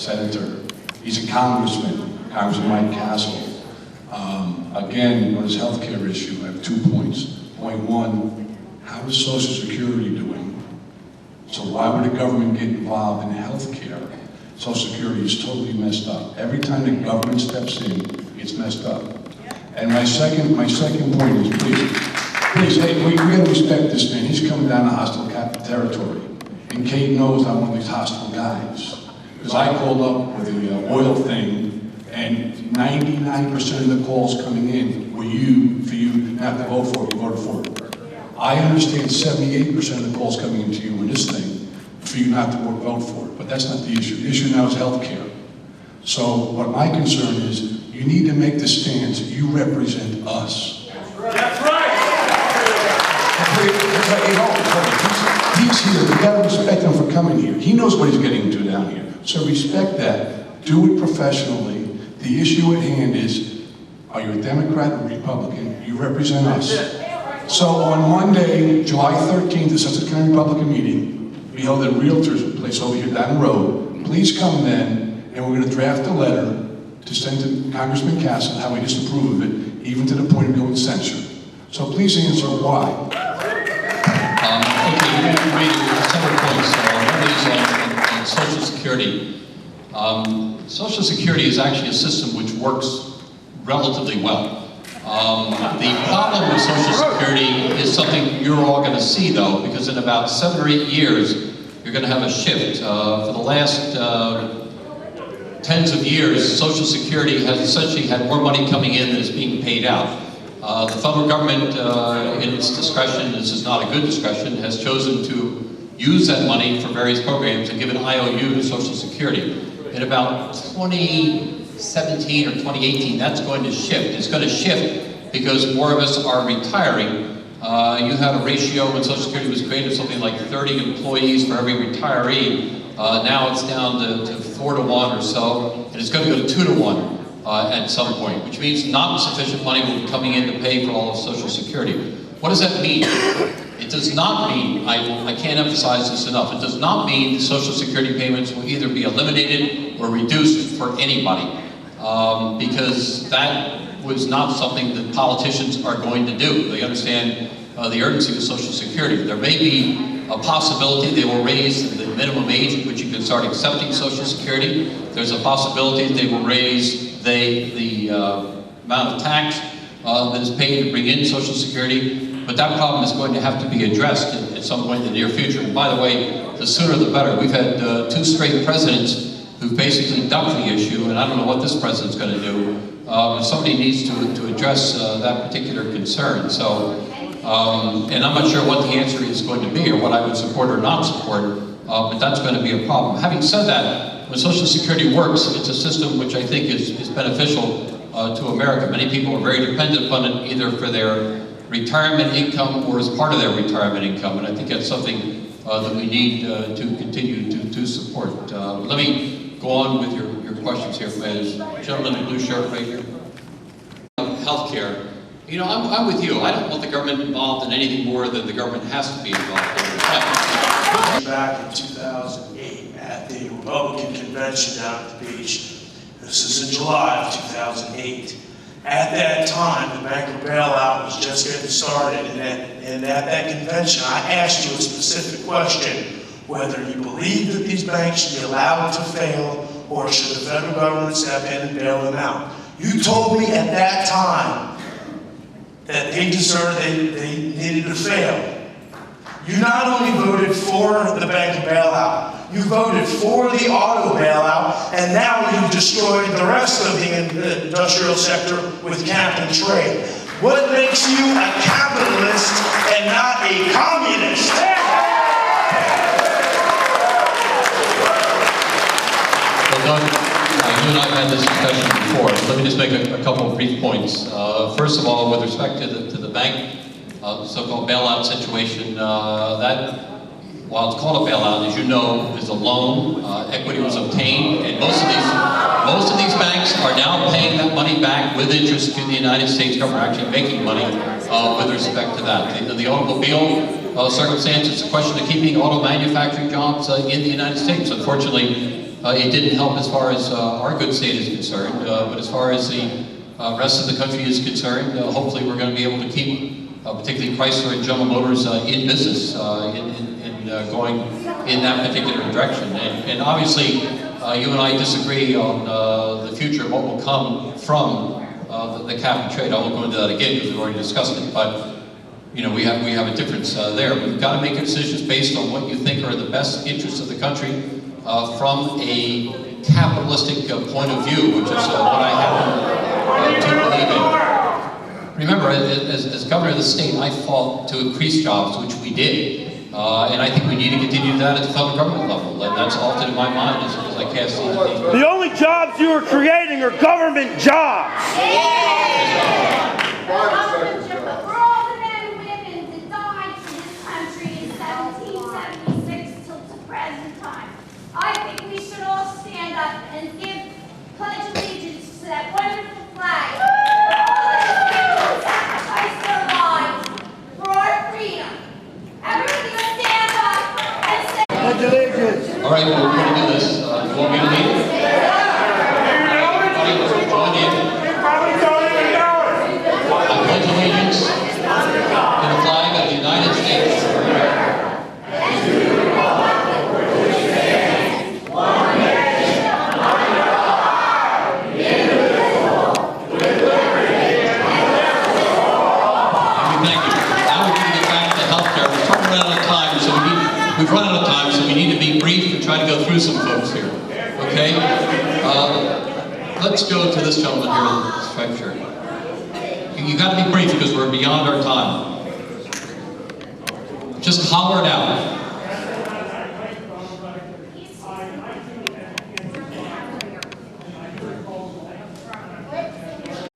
senator. He's a congressman, Congressman Mike Castle. Again, on his health care issue, I have 2 points. Point one, how is Social Security doing? So why would the government get involved in health care? Social Security is totally messed up. Every time the government steps in, it's messed up. And my second point is, please, hey, we gotta respect this man. He's coming down to hostile territory. And Kate knows I'm one of these hostile guys. Because I called up with the oil thing, and 99% of the calls coming in were for you not to vote for it, you voted for it. I understand 78% of the calls coming into you in this thing for you not to vote for it, but that's not the issue. The issue now is health care. So what my concern is, you need to make the stance, you represent us. That's right! He's here, we gotta respect him for coming here. He knows what he's getting into down here. So respect that, do it professionally. The issue at hand is, are you a Democrat or Republican? You represent us. So on Monday, July 13th, the Sussex County Republican meeting, we held at Realtors place over here down the road. Please come then, and we're going to draft a letter to send to Congressman Castle how we disapprove of it, even to the point of going censure. So please answer why. Okay, we're going to read several points. One is on Social Security. Social Security is actually a system which works relatively well. The problem with Social Security is something you're all going to see, though, because in about 7 or 8 years, you're going to have a shift. For the last tens of years, Social Security has essentially had more money coming in than is being paid out. The federal government, in its discretion, this is not a good discretion, has chosen to use that money for various programs and give an IOU to Social Security. In about 2017 or 2018, that's going to shift. It's going to shift because more of us are retiring. You had a ratio when Social Security was created, something like 30 employees for every retiree. Now it's down to 4 to 1 or so, and it's going to go to 2 to 1 at some point, which means not sufficient money will be coming in to pay for all of Social Security. What does that mean? It does not mean, I can't emphasize this enough, it does not mean the Social Security payments will either be eliminated or reduced for anybody, because that was not something that politicians are going to do. They understand the urgency of Social Security. There may be a possibility they will raise the minimum age at which you can start accepting Social Security. There's a possibility they will raise the amount of tax that is paid to bring in Social Security. But that problem is going to have to be addressed at some point in the near future. And by the way, the sooner the better. We've had 2 straight presidents who've basically ducked the issue, and I don't know what this president's going to do. Somebody needs to address that particular concern. So, and I'm not sure what the answer is going to be or what I would support or not support, but that's going to be a problem. Having said that, when Social Security works, it's a system which I think is beneficial to America. Many people are very dependent upon it, either for their retirement income or as part of their retirement income, and I think that's something that we need to continue to support. Let me go on with your questions here. There's a gentleman in the blue shirt right here. Healthcare. You know, I'm with you. I don't want the government involved in anything more than the government has to be involved in. Back in 2008 at the Republican convention down at the beach. This is in July of 2008. At that time, the bank bailout was just getting started, and at that convention, I asked you a specific question, whether you believe that these banks should be allowed to fail, or should the federal government step in and bail them out. You told me at that time that they needed to fail. You not only voted for the bank bailout, you voted for the auto bailout, and now you've destroyed the rest of the industrial sector with cap and trade. What makes you a capitalist and not a communist? Well, Doug, you and I have had this discussion before. Let me just make a couple of brief points. First of all, with respect to the bank, so-called bailout situation, that, while it's called a bailout, as you know, is a loan. Equity was obtained, and most of these banks are now paying that money back with interest to the United States government, actually making money with respect to that. The automobile circumstance is a question of keeping auto manufacturing jobs in the United States. Unfortunately, it didn't help as far as our good state is concerned, but as far as the rest of the country is concerned, hopefully we're going to be able to keep, particularly Chrysler and General Motors, in business, in going in that particular direction. And obviously, you and I disagree on the future of what will come from the cap and trade. I won't go into that again because we've already discussed it, but you know, we have a difference there. We've got to make decisions based on what you think are the best interests of the country from a capitalistic point of view, which is what I happen to believe in. Remember, as governor of the state, I fought to increase jobs, which we did. And I think we need to continue that at the federal government level. And that's altered in my mind as I cast the The only jobs you are creating are government jobs. For all the men and women that died for this country in 1776 till the present time, I think we should all stand up and pledge allegiance to that wonderful flag. Sacrifice their lives for our freedom. Everybody go stand up and say Pledge allegiance. All right, well, we're going to do this. You want me to lead? Everybody, join in. I pledge allegiance to the flag of the United States of America. We've run out of time, so we need to be brief and try to go through some folks here. Okay? Let's go to this gentleman here in the striped shirt. You got to be brief because we're beyond our time. Just holler it out.